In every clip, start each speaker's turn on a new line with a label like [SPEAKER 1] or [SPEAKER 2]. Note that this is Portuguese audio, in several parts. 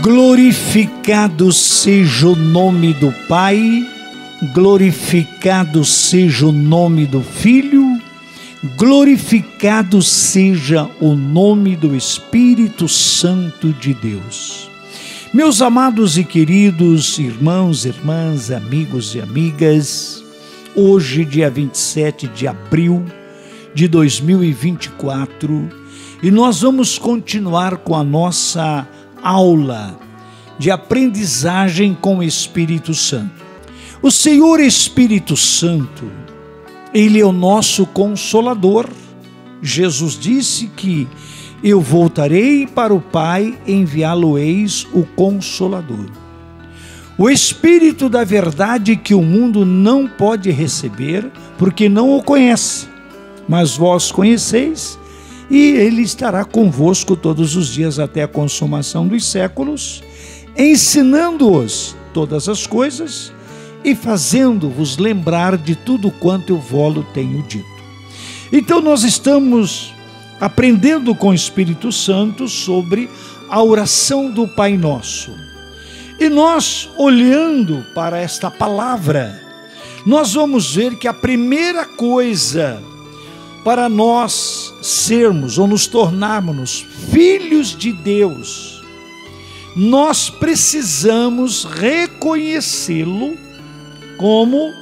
[SPEAKER 1] Glorificado seja o nome do Pai, glorificado seja o nome do Filho, glorificado seja o nome do Espírito Santo de Deus. Meus amados e queridos irmãos, irmãs, amigos e amigas, hoje, dia 27 de abril de 2024, e nós vamos continuar com a nossa aula de aprendizagem com o Espírito Santo. O Senhor Espírito Santo, Ele é o nosso Consolador. Jesus disse que eu voltarei para o Pai, enviá-lo-eis o Consolador. O Espírito da verdade que o mundo não pode receber, porque não o conhece, mas vós conheceis, e Ele estará convosco todos os dias até a consumação dos séculos, ensinando-os todas as coisas e fazendo-vos lembrar de tudo quanto eu vos tenho dito. Então nós estamos aprendendo com o Espírito Santo sobre a oração do Pai Nosso. E nós, olhando para esta palavra, nós vamos ver que a primeira coisa para nós sermos ou nos tornarmos filhos de Deus, nós precisamos reconhecê-lo como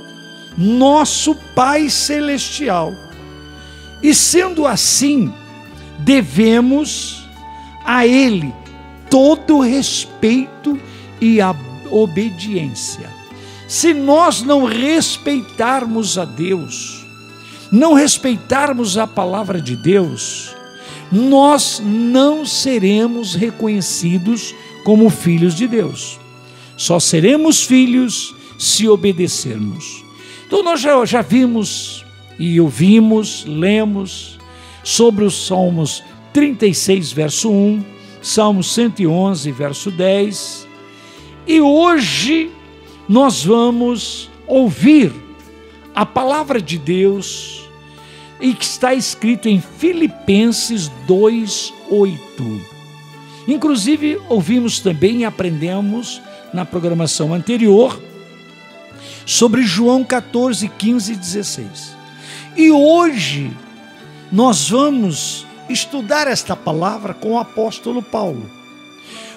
[SPEAKER 1] nosso Pai Celestial. E sendo assim, devemos a Ele todo o respeito e a obediência. Se nós não respeitarmos a Deus, não respeitarmos a palavra de Deus, nós não seremos reconhecidos como filhos de Deus. Só seremos filhos se obedecermos. Então nós já vimos e ouvimos, lemos sobre os Salmos 36, verso 1, Salmos 111, verso 10, e hoje nós vamos ouvir a palavra de Deus e que está escrito em Filipenses 2:8. Inclusive ouvimos também e aprendemos na programação anterior sobre João 14, 15 e 16. E hoje nós vamos estudar esta palavra com o apóstolo Paulo.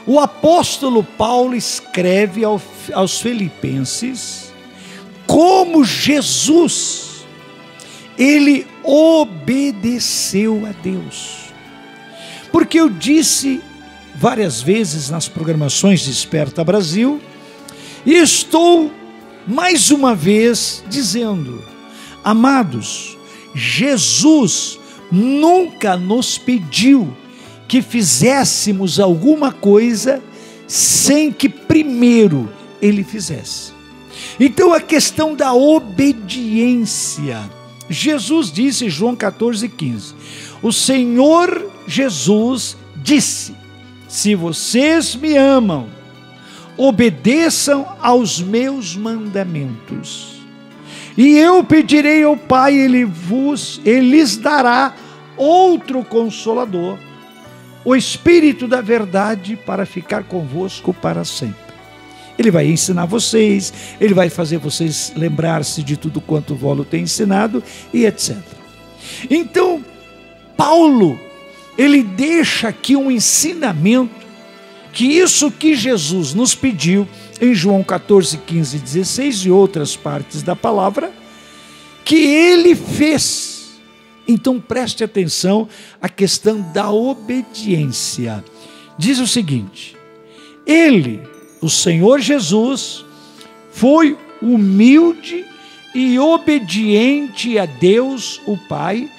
[SPEAKER 1] O apóstolo Paulo escreve aos Filipenses como Jesus, ele obedeceu a Deus. Porque eu disse várias vezes nas programações de Desperta Brasil, e estou mais uma vez dizendo, amados, Jesus nunca nos pediu que fizéssemos alguma coisa sem que primeiro Ele fizesse. Então a questão da obediência, Jesus disse em João 14, 15, o Senhor Jesus disse, se vocês me amam, obedeçam aos meus mandamentos. E eu pedirei ao Pai, Ele lhes dará outro Consolador, o Espírito da verdade, para ficar convosco para sempre. Ele vai ensinar vocês, Ele vai fazer vocês lembrar-se de tudo quanto o Volo tem ensinado, e etc. Então, Paulo, ele deixa aqui um ensinamento, que isso que Jesus nos pediu, em João 14, 15 e 16 e outras partes da palavra, que Ele fez. Então preste atenção à questão da obediência. Diz o seguinte, Ele, o Senhor Jesus, foi humilde e obediente a Deus, o Pai,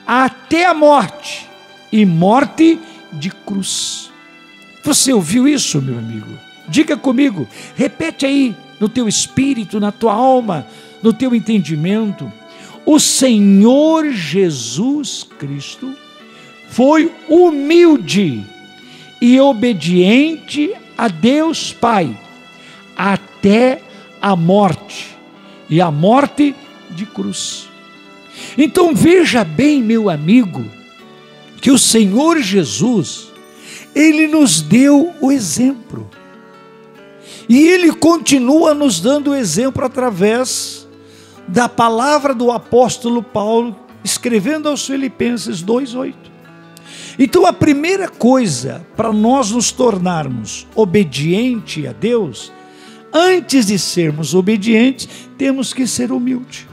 [SPEAKER 1] até a morte, e morte de cruz. Você ouviu isso, meu amigo? Diga comigo, repete aí no teu espírito, na tua alma, no teu entendimento. O Senhor Jesus Cristo foi humilde e obediente a Deus Pai, até a morte, e a morte de cruz. Então veja bem, meu amigo, que o Senhor Jesus, Ele nos deu o exemplo. E Ele continua nos dando o exemplo através da palavra do apóstolo Paulo, escrevendo aos Filipenses 2:8. Então a primeira coisa para nós nos tornarmos obedientes a Deus, antes de sermos obedientes, temos que ser humildes.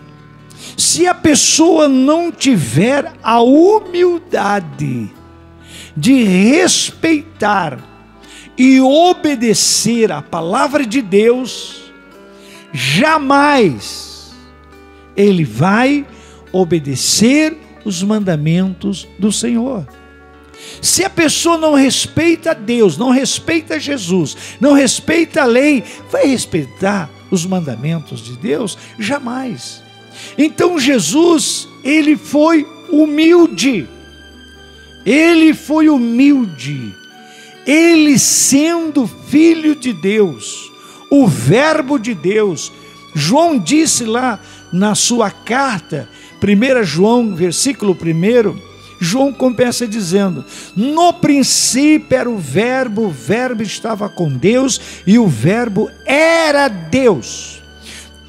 [SPEAKER 1] Se a pessoa não tiver a humildade de respeitar e obedecer a palavra de Deus, jamais ele vai obedecer os mandamentos do Senhor. Se a pessoa não respeita Deus, não respeita Jesus, não respeita a lei, vai respeitar os mandamentos de Deus? Jamais. Então Jesus, ele foi humilde. Ele foi humilde. Ele sendo filho de Deus, o verbo de Deus. João disse lá na sua carta, 1 João, versículo 1, João começa dizendo: no princípio era o verbo estava com Deus e o verbo era Deus.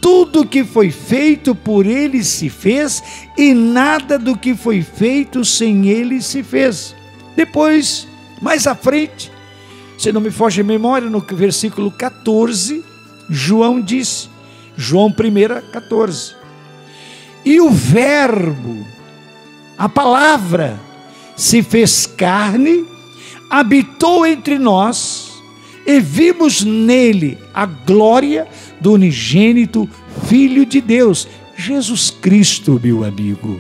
[SPEAKER 1] Tudo que foi feito por ele se fez, e nada do que foi feito sem ele se fez. Depois, mais à frente, se não me foge a memória, no versículo 14, João disse, João 1:14, e o verbo, a palavra, se fez carne, habitou entre nós, e vimos nele a glória do unigênito Filho de Deus, Jesus Cristo, meu amigo.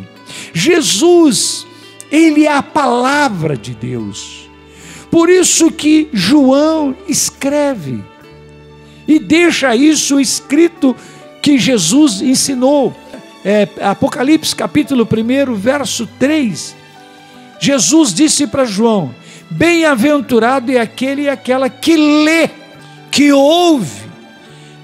[SPEAKER 1] Jesus, ele é a palavra de Deus. Por isso que João escreve e deixa isso escrito que Jesus ensinou. Apocalipse capítulo 1, verso 3, Jesus disse para João: bem-aventurado é aquele e aquela que lê, que ouve,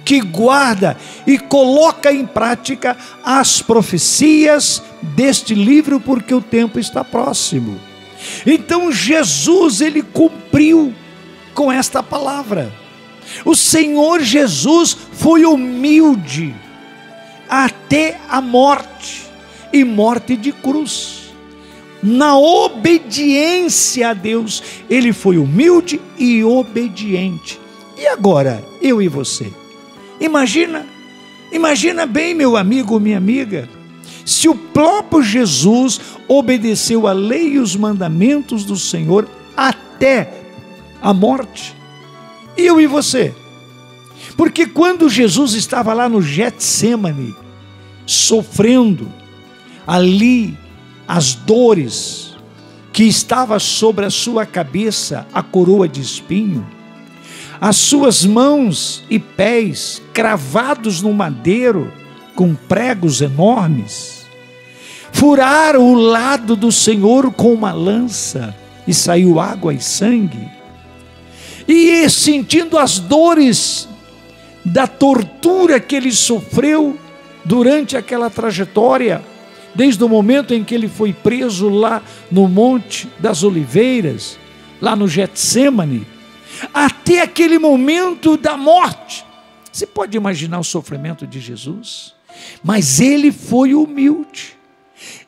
[SPEAKER 1] que guarda e coloca em prática as profecias deste livro, porque o tempo está próximo. Então Jesus, ele cumpriu com esta palavra. O Senhor Jesus foi humilde até a morte, e morte de cruz. Na obediência a Deus, ele foi humilde e obediente. E agora, eu e você? Imagina bem, meu amigo, minha amiga, se o próprio Jesus obedeceu a lei e os mandamentos do Senhor até a morte. Eu e você? Porque quando Jesus estava lá no Getsêmani, sofrendo ali as dores, que estava sobre a sua cabeça a coroa de espinho, as suas mãos e pés cravados no madeiro com pregos enormes, furaram o lado do Senhor com uma lança e saiu água e sangue, e sentindo as dores da tortura que ele sofreu durante aquela trajetória, desde o momento em que ele foi preso lá no Monte das Oliveiras, lá no Getsêmani, até aquele momento da morte. Você pode imaginar o sofrimento de Jesus? Mas ele foi humilde,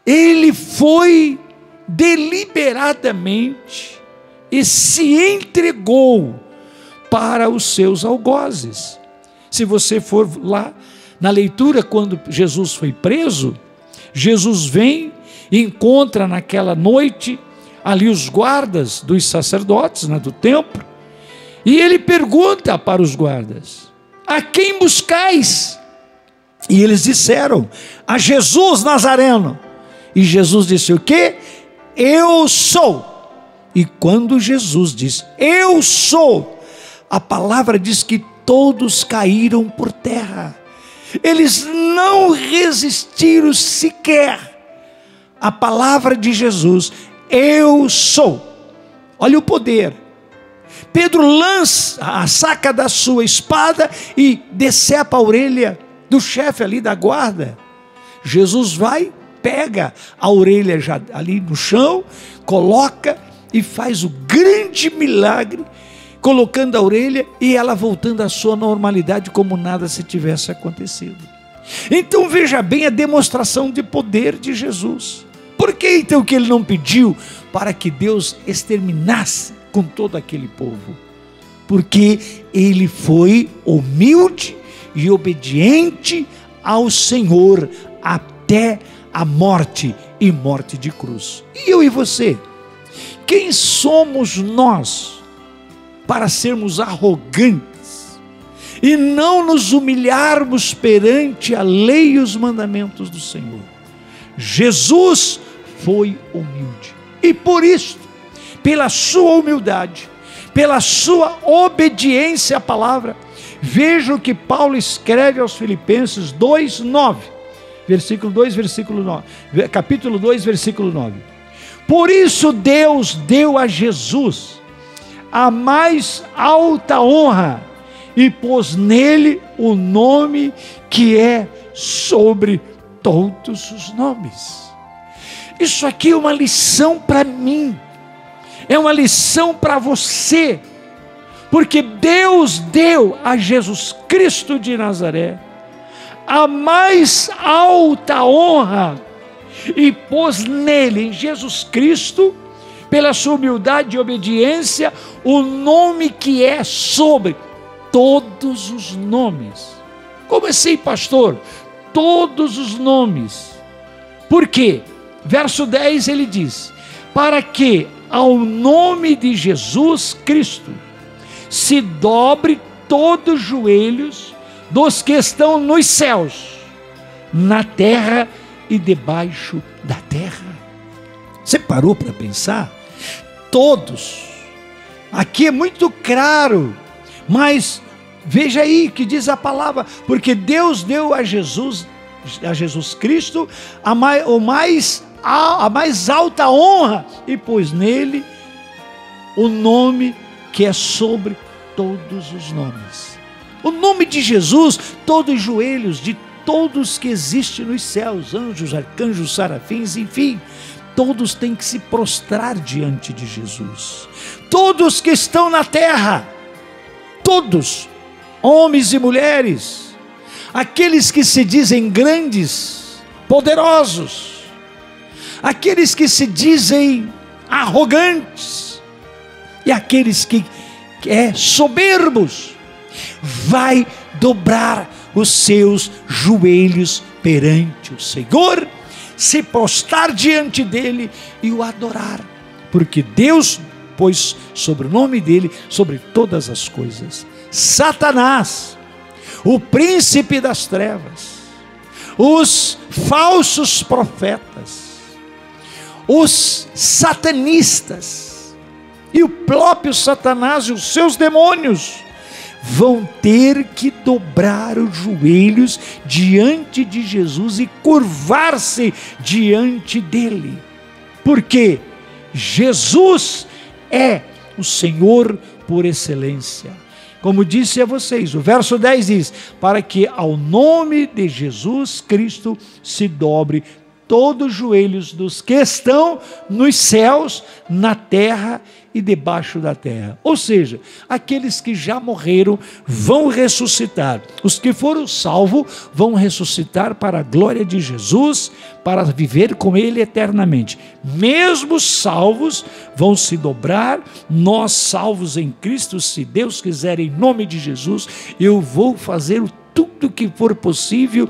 [SPEAKER 1] ele foi deliberadamente e se entregou para os seus algozes. Se você for lá na leitura, quando Jesus foi preso, Jesus vem e encontra naquela noite ali os guardas dos sacerdotes, do templo, e ele pergunta para os guardas: a quem buscais? E eles disseram: a Jesus Nazareno. E Jesus disse o quê? Eu sou. E quando Jesus diz eu sou, a palavra diz que todos caíram por terra. Eles não resistiram sequer à palavra de Jesus, eu sou. Olha o poder. Pedro lança a saca da sua espada e decepa a orelha do chefe ali da guarda. Jesus vai, pega a orelha já ali no chão, coloca e faz o grande milagre, colocando a orelha e ela voltando à sua normalidade como nada se tivesse acontecido. Então veja bem a demonstração de poder de Jesus. Por que então que ele não pediu para que Deus exterminasse com todo aquele povo? Porque ele foi humilde e obediente ao Senhor até a morte e morte de cruz. E eu e você? Quem somos nós para sermos arrogantes e não nos humilharmos perante a lei e os mandamentos do Senhor? Jesus foi humilde e por isso, pela sua humildade, pela sua obediência à palavra, veja o que Paulo escreve aos Filipenses 2:9, versículo 2, versículo 9, capítulo 2, versículo 9. Por isso Deus deu a Jesus a mais alta honra e pôs nele o nome que é sobre todos os nomes. Isso aqui é uma lição para mim, é uma lição para você, porque Deus deu a Jesus Cristo de Nazaré a mais alta honra e pôs nele, em Jesus Cristo, pela sua humildade e obediência, o nome que é sobre todos os nomes. Como assim, pastor? Todos os nomes. Por quê? Verso 10 ele diz: para que ao nome de Jesus Cristo se dobre todos os joelhos dos que estão nos céus, na terra e debaixo da terra. Você parou para pensar? Todos. Aqui é muito claro, mas veja aí que diz a palavra, porque Deus deu a Jesus Cristo a mais alta honra e pôs nele o nome que é sobre todos os nomes. O nome de Jesus, todos os joelhos de todos que existem nos céus, anjos, arcanjos, serafins, enfim, todos têm que se prostrar diante de Jesus. Todos que estão na terra, todos, homens e mulheres, aqueles que se dizem grandes, poderosos, aqueles que se dizem arrogantes e aqueles que soberbos, vai dobrar os seus joelhos perante o Senhor, se prostrar diante dele e o adorar, porque Deus pôs sobre o nome dele sobre todas as coisas. Satanás, o príncipe das trevas, os falsos profetas, os satanistas e o próprio Satanás e os seus demônios vão ter que dobrar os joelhos diante de Jesus e curvar-se diante dele, porque Jesus é o Senhor por excelência. Como disse a vocês, o verso 10 diz: para que ao nome de Jesus Cristo se dobre todos os joelhos dos que estão nos céus, na terra e debaixo da terra. Ou seja, aqueles que já morreram vão ressuscitar. Os que foram salvos vão ressuscitar para a glória de Jesus, para viver com Ele eternamente. Mesmo os salvos vão se dobrar. Nós salvos em Cristo, se Deus quiser, em nome de Jesus, eu vou fazer tudo que for possível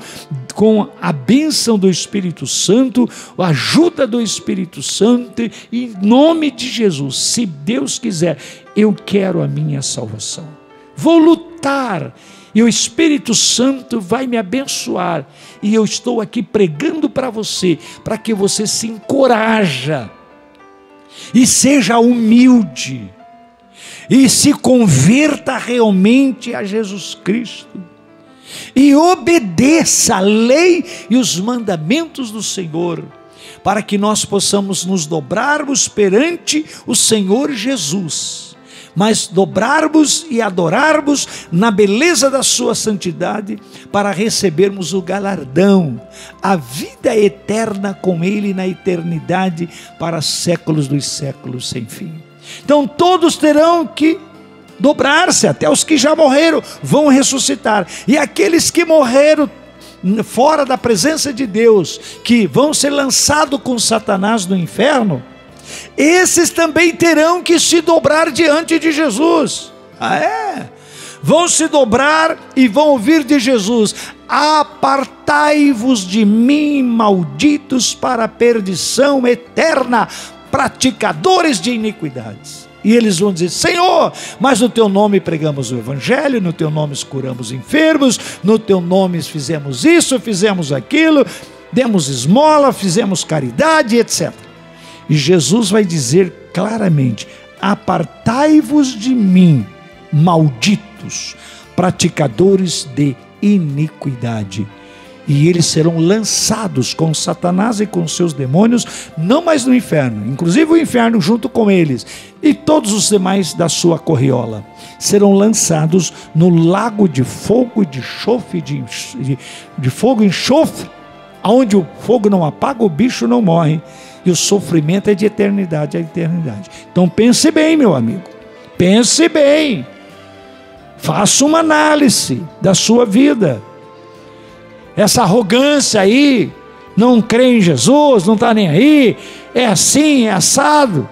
[SPEAKER 1] com a bênção do Espírito Santo, a ajuda do Espírito Santo, em nome de Jesus. Se Deus quiser, eu quero a minha salvação. Vou lutar e o Espírito Santo vai me abençoar. E eu estou aqui pregando para você, para que você se encoraje e seja humilde e se converta realmente a Jesus Cristo. E obedeça a lei e os mandamentos do Senhor, para que nós possamos nos dobrarmos perante o Senhor Jesus, mas dobrarmos e adorarmos na beleza da sua santidade, para recebermos o galardão, a vida eterna com Ele na eternidade, para séculos dos séculos sem fim. Então todos terão que dobrar-se, até os que já morreram vão ressuscitar, e aqueles que morreram fora da presença de Deus, que vão ser lançados com Satanás no inferno, esses também terão que se dobrar diante de Jesus. Vão se dobrar e vão ouvir de Jesus: apartai-vos de mim, malditos, para a perdição eterna, praticadores de iniquidades. E eles vão dizer: Senhor, mas no teu nome pregamos o evangelho, no teu nome curamos enfermos, no teu nome fizemos isso, fizemos aquilo, demos esmola, fizemos caridade, etc. E Jesus vai dizer claramente: apartai-vos de mim, malditos, praticadores de iniquidade. E eles serão lançados com Satanás e com seus demônios, não mais no inferno, inclusive o inferno junto com eles, e todos os demais da sua corriola, serão lançados no lago de fogo, de enxofre, de fogo e enxofre, onde o fogo não apaga, o bicho não morre, e o sofrimento é de eternidade a eternidade. Então pense bem, meu amigo, pense bem, faça uma análise da sua vida. Essa arrogância aí, não crê em Jesus, não está nem aí, é assim, é assado.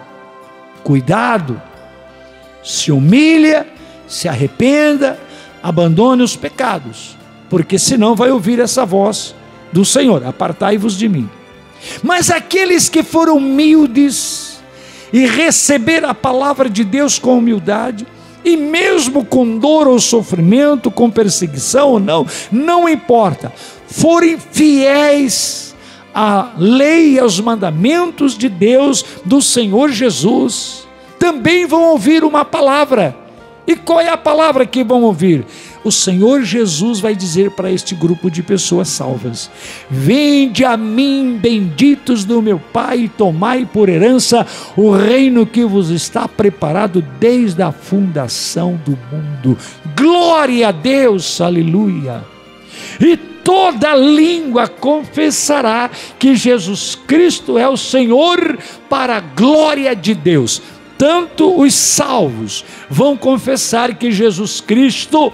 [SPEAKER 1] Cuidado, se humilha, se arrependa, abandone os pecados, porque senão vai ouvir essa voz do Senhor: apartai-vos de mim. Mas aqueles que foram humildes e receberam a palavra de Deus com humildade, e mesmo com dor ou sofrimento, com perseguição ou não, não importa, forem fiéis à lei e aos mandamentos de Deus, do Senhor Jesus, também vão ouvir uma palavra. E qual é a palavra que vão ouvir? O Senhor Jesus vai dizer para este grupo de pessoas salvas: vinde a mim, benditos do meu Pai, e tomai por herança o reino que vos está preparado desde a fundação do mundo. Glória a Deus, aleluia. E toda língua confessará que Jesus Cristo é o Senhor, para a glória de Deus. Tanto os salvos vão confessar que Jesus Cristo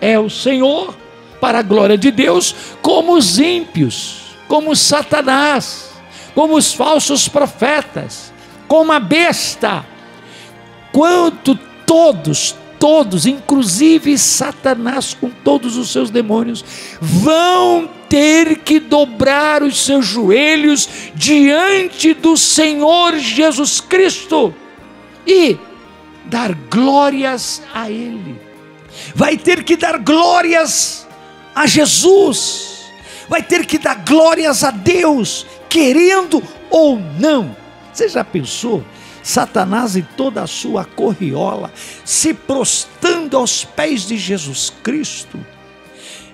[SPEAKER 1] é o Senhor, para a glória de Deus, como os ímpios, como Satanás, como os falsos profetas, como a besta. Quanto todos, inclusive Satanás com todos os seus demônios, vão ter que dobrar os seus joelhos diante do Senhor Jesus Cristo e dar glórias a Ele. Vai ter que dar glórias a Jesus, vai ter que dar glórias a Deus, querendo ou não. Você já pensou? Satanás e toda a sua corriola se prostrando aos pés de Jesus Cristo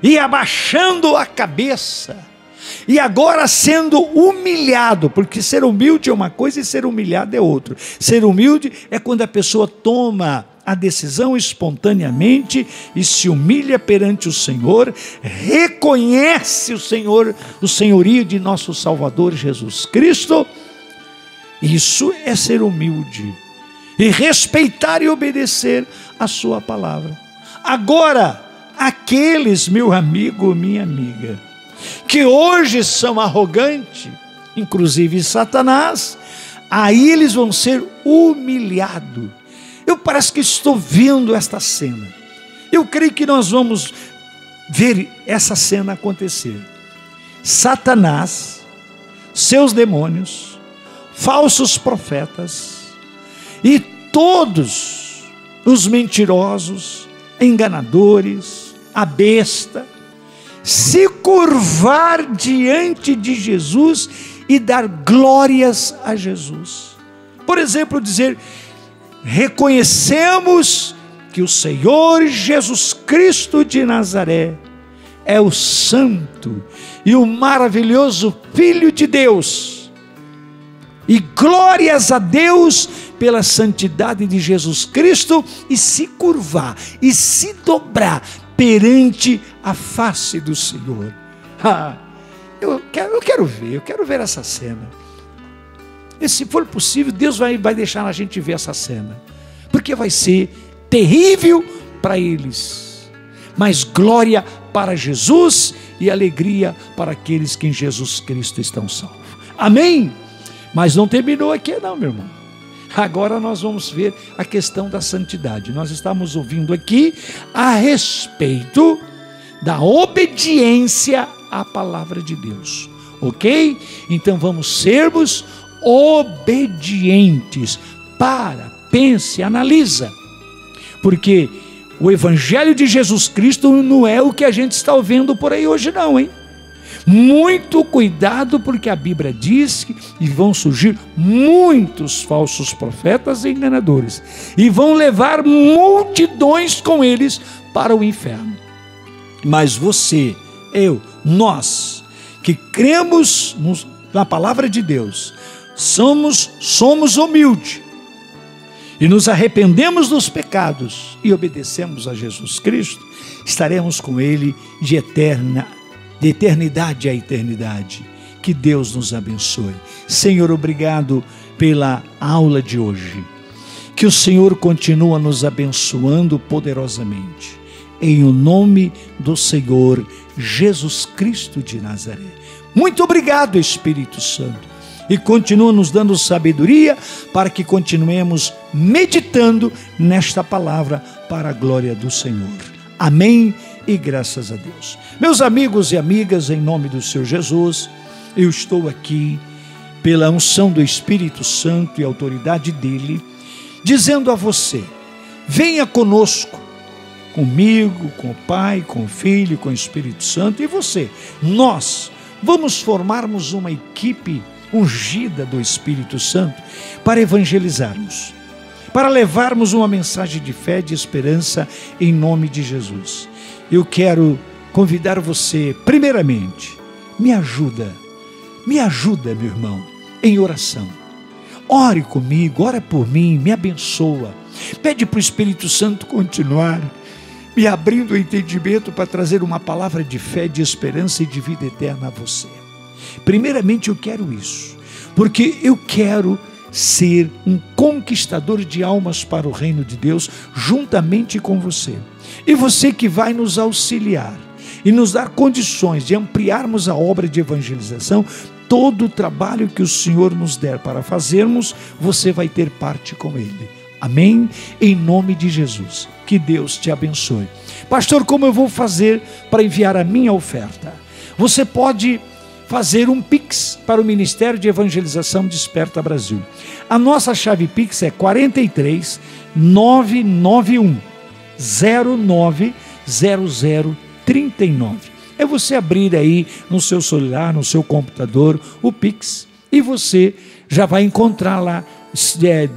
[SPEAKER 1] e abaixando a cabeça, e agora sendo humilhado, porque ser humilde é uma coisa e ser humilhado é outra. Ser humilde é quando a pessoa toma a decisão espontaneamente e se humilha perante o Senhor, reconhece o senhorio de nosso Salvador Jesus Cristo. Isso é ser humilde e respeitar e obedecer a sua palavra. Agora, aqueles, meu amigo, minha amiga, que hoje são arrogantes, inclusive Satanás, aí eles vão ser humilhados. Eu parece que estou vendo esta cena. Eu creio que nós vamos ver essa cena acontecer. Satanás, seus demônios, falsos profetas e todos os mentirosos, enganadores, a besta, se curvar diante de Jesus e dar glórias a Jesus. Por exemplo, dizer: reconhecemos que o Senhor Jesus Cristo de Nazaré é o santo e o maravilhoso Filho de Deus, e glórias a Deus pela santidade de Jesus Cristo e se curvar e se dobrar perante a face do Senhor. Eu quero ver essa cena. E se for possível, Deus vai deixar a gente ver essa cena, porque vai ser terrível para eles, mas glória para Jesus e alegria para aqueles que em Jesus Cristo estão salvos. Amém? Mas não terminou aqui não, meu irmão. Agora nós vamos ver a questão da santidade. Nós estamos ouvindo aqui a respeito da obediência à palavra de Deus, ok? Então vamos sermos obedientes. Pense, analisa, porque o Evangelho de Jesus Cristo não é o que a gente está ouvindo por aí hoje não, hein? Muito cuidado, porque a Bíblia diz que vão surgir muitos falsos profetas e enganadores, e vão levar multidões com eles para o inferno. Mas você, eu, nós, que cremos na palavra de Deus, somos humildes, e nos arrependemos dos pecados, e obedecemos a Jesus Cristo, estaremos com Ele de eternidade a eternidade. Que Deus nos abençoe. Senhor, obrigado pela aula de hoje. Que o Senhor continue nos abençoando poderosamente. Em o nome do Senhor Jesus Cristo de Nazaré. Muito obrigado, Espírito Santo. E continua nos dando sabedoria para que continuemos meditando nesta palavra para a glória do Senhor. Amém e graças a Deus. Meus amigos e amigas, em nome do Senhor Jesus, eu estou aqui pela unção do Espírito Santo e autoridade dele, dizendo a você: venha conosco, comigo, com o Pai, com o Filho, com o Espírito Santo, e você. Nós vamos formarmos uma equipe ungida do Espírito Santo para evangelizarmos, para levarmos uma mensagem de fé e de esperança em nome de Jesus. Eu quero convidar você, primeiramente, me ajuda, meu irmão, em oração. Ore comigo, ora por mim, me abençoa. Pede para o Espírito Santo continuar me abrindo o entendimento para trazer uma palavra de fé, de esperança e de vida eterna a você. Primeiramente eu quero isso, porque eu quero ser um conquistador de almas para o reino de Deus, juntamente com você. E você que vai nos auxiliar e nos dar condições de ampliarmos a obra de evangelização, todo o trabalho que o Senhor nos der para fazermos, você vai ter parte com Ele. Amém? Em nome de Jesus. Que Deus te abençoe. Pastor, como eu vou fazer para enviar a minha oferta? Você pode fazer um Pix para o Ministério de Evangelização Desperta Brasil. A nossa chave Pix é 43 991 090039. É você abrir aí no seu celular, no seu computador, o Pix, e você já vai encontrar lá,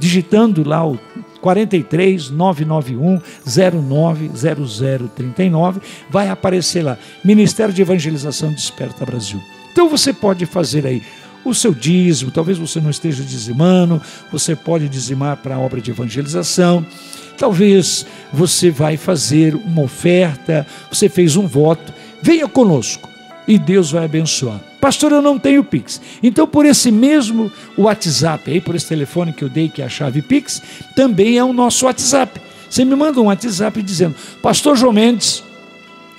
[SPEAKER 1] digitando lá o 43 991 090039, vai aparecer lá, Ministério de Evangelização Desperta Brasil. Então você pode fazer aí o seu dízimo, talvez você não esteja dizimando, você pode dizimar para a obra de evangelização, talvez você vai fazer uma oferta, você fez um voto, venha conosco e Deus vai abençoar. Pastor, eu não tenho Pix. Então por esse mesmo WhatsApp, aí, por esse telefone que eu dei, que é a chave Pix, também é o nosso WhatsApp. Você me manda um WhatsApp dizendo: Pastor João Mendes,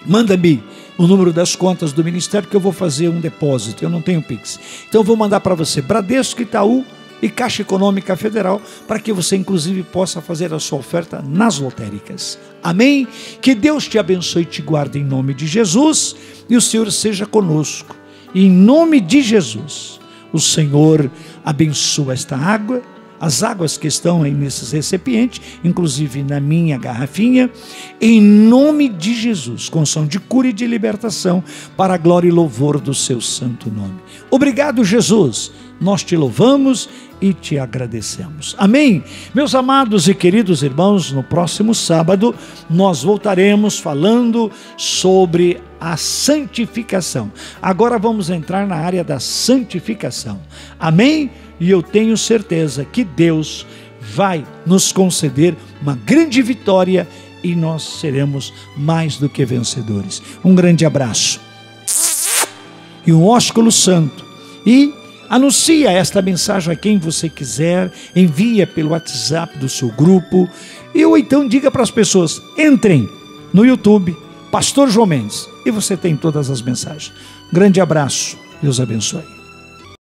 [SPEAKER 1] manda-me o número das contas do ministério que eu vou fazer um depósito, eu não tenho Pix. Então eu vou mandar para você Bradesco, Itaú e Caixa Econômica Federal, para que você inclusive possa fazer a sua oferta nas lotéricas. Amém? Que Deus te abençoe e te guarde em nome de Jesus, e o Senhor seja conosco. E em nome de Jesus, o Senhor abençoa esta água, as águas que estão aí nesses recipientes, inclusive na minha garrafinha, em nome de Jesus, com som de cura e de libertação, para a glória e louvor do seu santo nome. Obrigado, Jesus, nós te louvamos e te agradecemos. Amém? Meus amados e queridos irmãos, no próximo sábado, nós voltaremos falando sobre a santificação. Agora vamos entrar na área da santificação. Amém? E eu tenho certeza que Deus vai nos conceder uma grande vitória e nós seremos mais do que vencedores. Um grande abraço e um ósculo santo. E anuncia esta mensagem a quem você quiser, envia pelo WhatsApp do seu grupo, ou então diga para as pessoas: entrem no YouTube, Pastor João Mendes, e você tem todas as mensagens. Grande abraço, Deus abençoe.